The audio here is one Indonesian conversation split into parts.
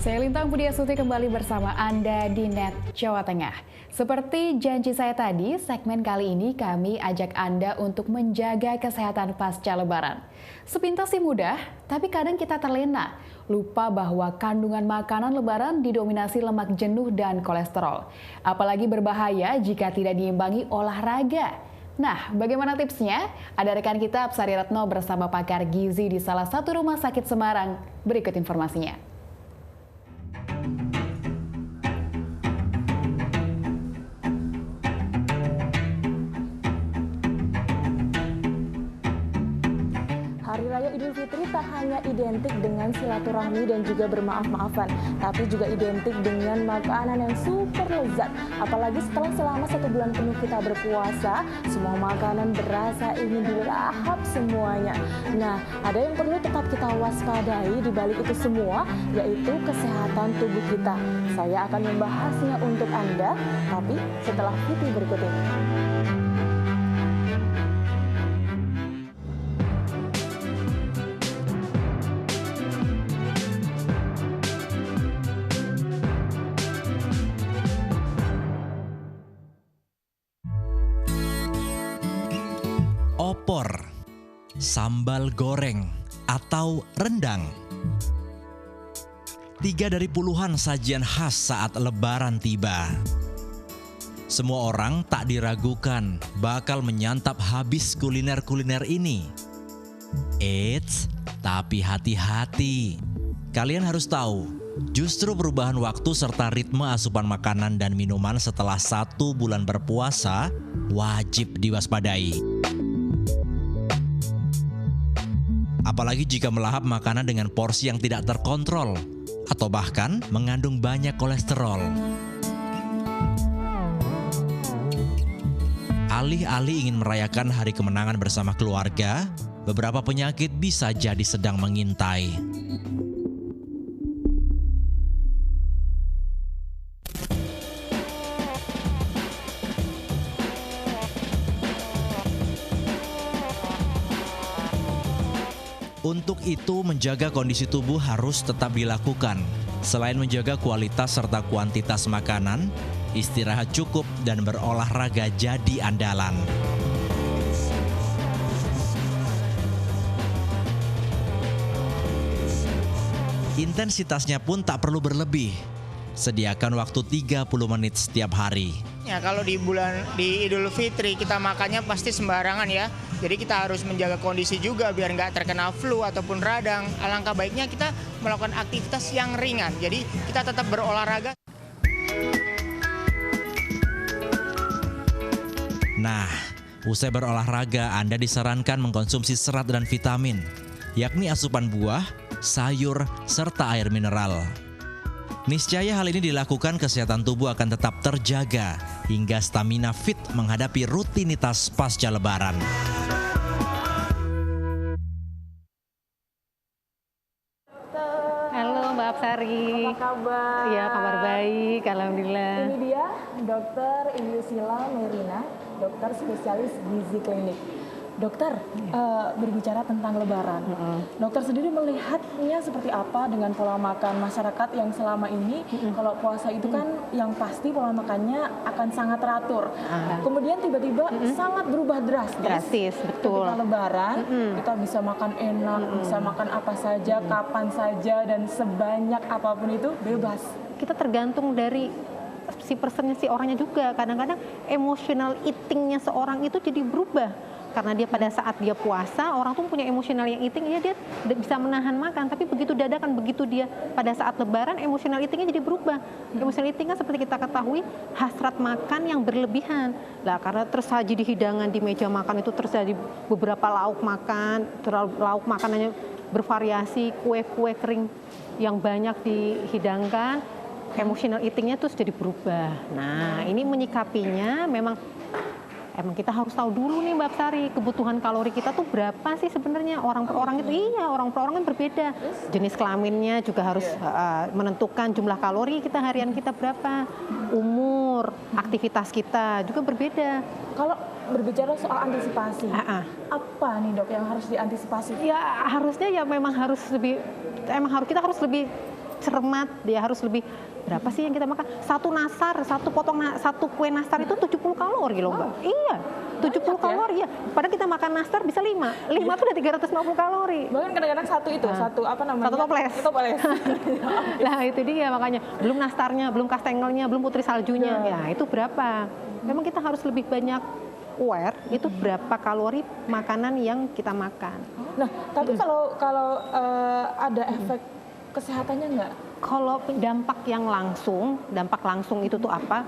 Saya Lintang Budi Astuti kembali bersama Anda di Net Jawa Tengah. Seperti janji saya tadi, segmen kali ini kami ajak Anda untuk menjaga kesehatan pasca Lebaran. Sepintas sih mudah, tapi kadang kita terlena. Lupa bahwa kandungan makanan Lebaran didominasi lemak jenuh dan kolesterol. Apalagi berbahaya jika tidak diimbangi olahraga. Nah, bagaimana tipsnya? Ada rekan kita Apsari Retno bersama pakar gizi di salah satu rumah sakit Semarang. Berikut informasinya. Hari Raya Idul Fitri tak hanya identik dengan silaturahmi dan juga bermaaf-maafan, tapi juga identik dengan makanan yang super lezat. Apalagi setelah selama 1 bulan penuh kita berpuasa, semua makanan berasa ingin dilahap semuanya. Nah, ada yang perlu tetap kita waspadai di balik itu semua, yaitu kesehatan tubuh kita. Saya akan membahasnya untuk Anda, tapi setelah VT berikut ini. Opor, sambal goreng, atau rendang. 3 dari puluhan sajian khas saat Lebaran tiba. Semua orang tak diragukan bakal menyantap habis kuliner-kuliner ini. Eits, tapi hati-hati. Kalian harus tahu, justru perubahan waktu serta ritme asupan makanan dan minuman setelah 1 bulan berpuasa wajib diwaspadai. Apalagi jika melahap makanan dengan porsi yang tidak terkontrol atau bahkan mengandung banyak kolesterol. Alih-alih ingin merayakan hari kemenangan bersama keluarga, beberapa penyakit bisa jadi sedang mengintai. Untuk itu, menjaga kondisi tubuh harus tetap dilakukan. Selain menjaga kualitas serta kuantitas makanan, istirahat cukup dan berolahraga jadi andalan. Intensitasnya pun tak perlu berlebih. Sediakan waktu 30 menit setiap hari. Ya, kalau di Idul Fitri kita makannya pasti sembarangan ya. Jadi kita harus menjaga kondisi juga biar nggak terkena flu ataupun radang. Alangkah baiknya kita melakukan aktivitas yang ringan. Jadi kita tetap berolahraga. Nah, usai berolahraga Anda disarankan mengkonsumsi serat dan vitamin, yakni asupan buah, sayur, serta air mineral. Niscaya hal ini dilakukan, kesehatan tubuh akan tetap terjaga hingga stamina fit menghadapi rutinitas pasca Lebaran. Halo Mbak Apsari. Apa kabar? Iya, kabar baik, alhamdulillah. Ini dia Dr. Yusila Merina, dokter spesialis gizi klinik. Dokter, berbicara tentang Lebaran, dokter sendiri melihatnya seperti apa dengan pola makan masyarakat yang selama ini kalau puasa itu kan yang pasti pola makannya akan sangat teratur. Kemudian tiba-tiba sangat berubah drastis. Betul. Ketika Lebaran, kita bisa makan enak, bisa makan apa saja, kapan saja, dan sebanyak apapun itu bebas. Kita tergantung dari si personnya, si orangnya juga. Kadang-kadang emotional eatingnya seorang itu jadi berubah. Karena dia pada saat dia puasa, orang tuh punya emosional yang eating, ya dia bisa menahan makan. Tapi begitu dadakan, begitu dia pada saat Lebaran, emosional eatingnya jadi berubah. Emosional eating kan seperti kita ketahui, hasrat makan yang berlebihan. Lah karena tersaji di hidangan, di meja makan itu tersaji beberapa lauk makan, lauk makanannya bervariasi, kue-kue kering yang banyak dihidangkan, emotional eatingnya terus jadi berubah. Nah, ini menyikapinya memang kita harus tahu dulu nih Mbak Apsari, kebutuhan kalori kita tuh berapa sih sebenarnya. Orang per orang itu, orang per orang kan berbeda. Jenis kelaminnya juga harus menentukan jumlah kalori kita harian kita berapa. Umur, aktivitas kita juga berbeda. Kalau berbicara soal antisipasi, apa nih dok yang harus diantisipasi? Ya harusnya ya memang harus lebih, kita harus lebih cermat, dia harus lebih berapa sih yang kita makan? Satu kue nastar itu 70 kalori loh Mbak. Iya, 70 kalori ya. Padahal kita makan nastar bisa 5 tuh udah 350 kalori. Bahkan kadang-kadang satu itu, satu apa namanya? Satu toples. Toples. Nah itu dia makanya, belum nastarnya, belum kastengelnya, belum putri saljunya. Ya itu berapa? Memang kita harus lebih banyak aware itu berapa kalori makanan yang kita makan. Nah, tapi kalau ada efek kesehatannya nggak? Kalau dampak langsung itu tuh apa?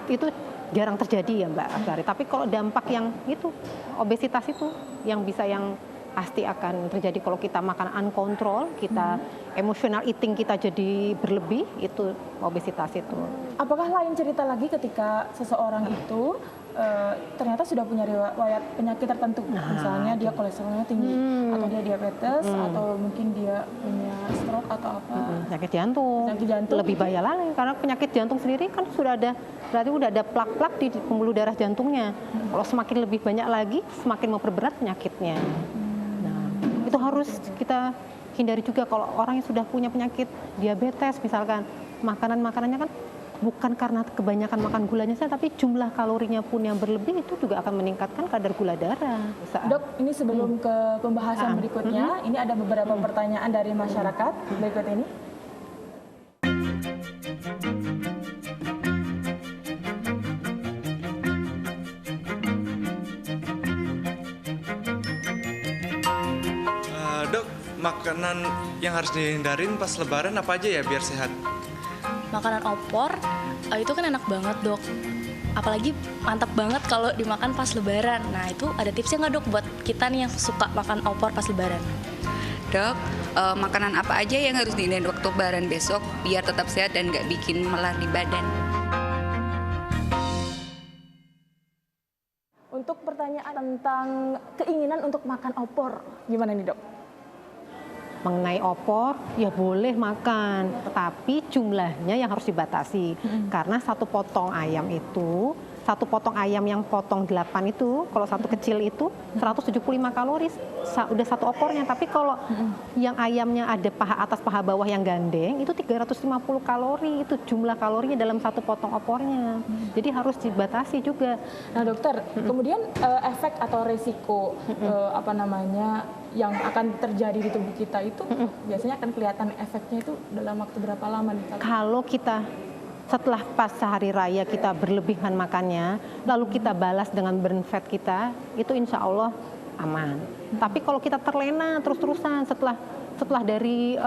Itu jarang terjadi ya Mbak Asari. Tapi kalau dampak yang itu obesitas itu yang pasti akan terjadi kalau kita makan uncontrol, kita emotional eating kita jadi berlebih, itu obesitas itu. Apakah lain cerita lagi ketika seseorang itu ternyata sudah punya riwayat penyakit tertentu, misalnya dia kolesterolnya tinggi, atau dia diabetes, atau mungkin dia punya stroke atau apa? Penyakit jantung. Lebih bahaya lagi karena penyakit jantung sendiri kan berarti udah ada plak-plak di pembuluh darah jantungnya. Kalau semakin lebih banyak lagi, semakin memperberat penyakitnya. Nah, itu harus kita hindari juga kalau orang yang sudah punya penyakit diabetes misalkan, makanannya kan bukan karena kebanyakan makan gulanya saja, tapi jumlah kalorinya pun yang berlebih itu juga akan meningkatkan kadar gula darah. Dok, ini sebelum ke pembahasan berikutnya, ini ada beberapa pertanyaan dari masyarakat berikut ini. Dok, makanan yang harus dihindarin pas lebaran apa aja ya biar sehat? Makanan opor itu kan enak banget dok, apalagi mantap banget kalau dimakan pas lebaran. Nah itu ada tipsnya nggak dok buat kita nih yang suka makan opor pas lebaran? Dok, makanan apa aja yang harus dihindarin waktu lebaran besok biar tetap sehat dan nggak bikin melar di badan? Untuk pertanyaan tentang keinginan untuk makan opor, gimana nih dok? Mengenai opor, ya boleh makan, tetapi jumlahnya yang harus dibatasi. Karena satu potong ayam yang potong 8 itu, kalau satu kecil itu 175 kalori, udah satu opornya. Tapi kalau yang ayamnya ada paha atas, paha bawah yang gandeng, itu 350 kalori, itu jumlah kalorinya dalam satu potong opornya. Jadi harus dibatasi juga. Nah dokter, kemudian efek atau resiko yang akan terjadi di tubuh kita itu biasanya akan kelihatan efeknya itu dalam waktu berapa lama nih? Kalau kita setelah pas hari raya kita berlebihan makannya, lalu kita balas dengan burn fat kita, itu insya Allah aman. Tapi kalau kita terlena terus-terusan setelah dari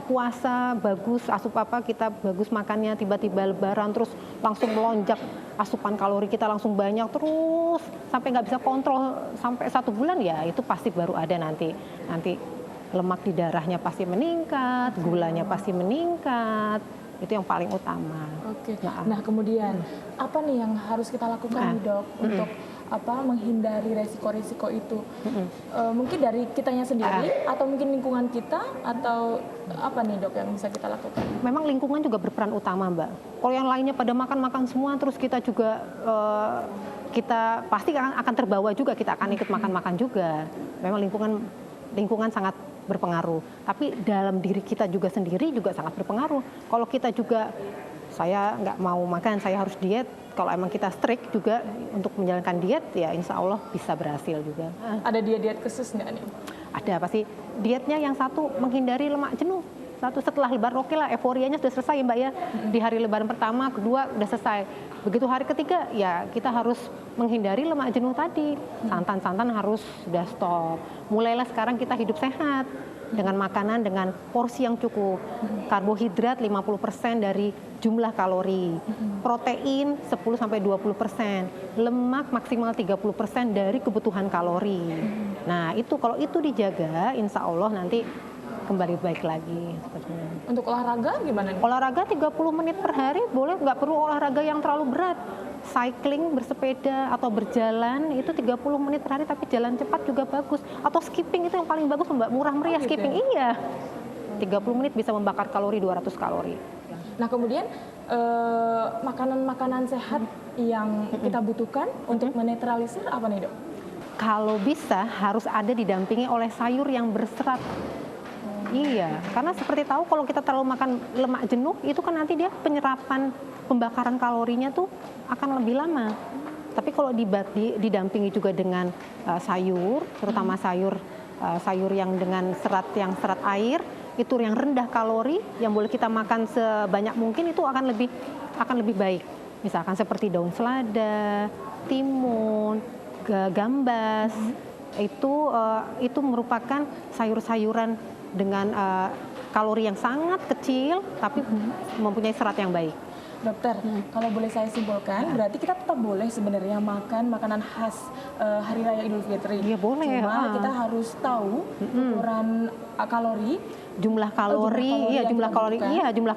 puasa bagus kita bagus makannya, tiba-tiba lebaran terus langsung melonjak asupan kalori kita langsung banyak terus sampai nggak bisa kontrol sampai 1 bulan, ya itu pasti baru ada nanti lemak di darahnya pasti meningkat, gulanya pasti meningkat. Itu yang paling utama. Oke. Nah kemudian apa nih yang harus kita lakukan dok untuk menghindari resiko-resiko itu? Mungkin dari kitanya sendiri atau mungkin lingkungan kita atau apa nih dok yang bisa kita lakukan? Memang lingkungan juga berperan utama Mbak. Kalau yang lainnya pada makan semua, terus kita juga kita pasti akan terbawa juga, kita akan ikut makan juga. Memang lingkungan sangat berpengaruh, tapi dalam diri kita juga sendiri juga sangat berpengaruh. Kalau kita juga, saya nggak mau makan, saya harus diet, kalau emang kita strict juga untuk menjalankan diet, ya insya Allah bisa berhasil juga. Ada diet khusus nggak nih? Ada pasti. Dietnya yang satu menghindari lemak jenuh. Satu setelah lebaran, oke lah, euforianya sudah selesai ya Mbak ya. Di hari lebaran pertama, kedua udah selesai. Begitu hari ketiga, ya kita harus menghindari lemak jenuh tadi. Santan harus sudah stop. Mulailah sekarang kita hidup sehat dengan makanan dengan porsi yang cukup. Karbohidrat 50% dari jumlah kalori. Protein 10-20%. Lemak maksimal 30% dari kebutuhan kalori. Nah, itu kalau itu dijaga, insya Allah nanti kembali baik lagi. Untuk olahraga gimana nih? Olahraga 30 menit per hari boleh, nggak perlu olahraga yang terlalu berat. Cycling, bersepeda atau berjalan itu 30 menit per hari, tapi jalan cepat juga bagus. Atau skipping itu yang paling bagus Mbak, murah meriah skipping. Iya. 30 menit bisa membakar kalori 200 kalori. Nah, kemudian makanan-makanan sehat yang kita butuhkan untuk menetralisir apa nih, Dok? Kalau bisa harus ada didampingi oleh sayur yang berserat. Iya, karena seperti tahu kalau kita terlalu makan lemak jenuh itu kan nanti dia penyerapan pembakaran kalorinya tuh akan lebih lama. Tapi kalau didampingi juga dengan sayur, terutama sayur yang dengan serat air, itu yang rendah kalori, yang boleh kita makan sebanyak mungkin itu akan lebih baik. Misalkan seperti daun selada, timun, gambas, itu merupakan sayur-sayuran dengan kalori yang sangat kecil tapi mempunyai serat yang baik. Dokter, kalau boleh saya simpulkan, berarti kita tetap boleh sebenarnya makan makanan khas Hari Raya Idul Fitri. Iya boleh. Cuma kita harus tahu ukuran kalori, jumlah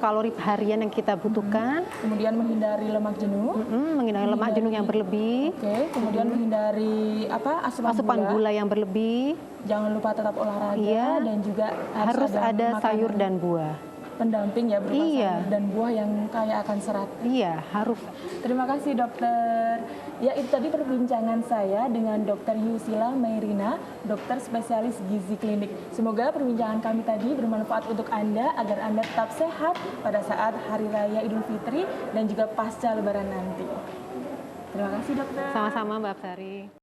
kalori harian yang kita butuhkan. Kemudian menghindari lemak jenuh. Menghindari lemak jenuh yang berlebih. Oke, kemudian menghindari asupan gula yang berlebih. Jangan lupa tetap olahraga dan juga harus ada sayur dan buah. Pendamping ya berupa sayur dan buah yang kaya akan serat. Iya, harus. Terima kasih dokter. Ya, itu tadi perbincangan saya dengan Dr. Yusila Mairina, dokter spesialis gizi klinik. Semoga perbincangan kami tadi bermanfaat untuk Anda agar Anda tetap sehat pada saat Hari Raya Idul Fitri dan juga pasca Lebaran nanti. Terima kasih dokter. Sama-sama Mbak Sari.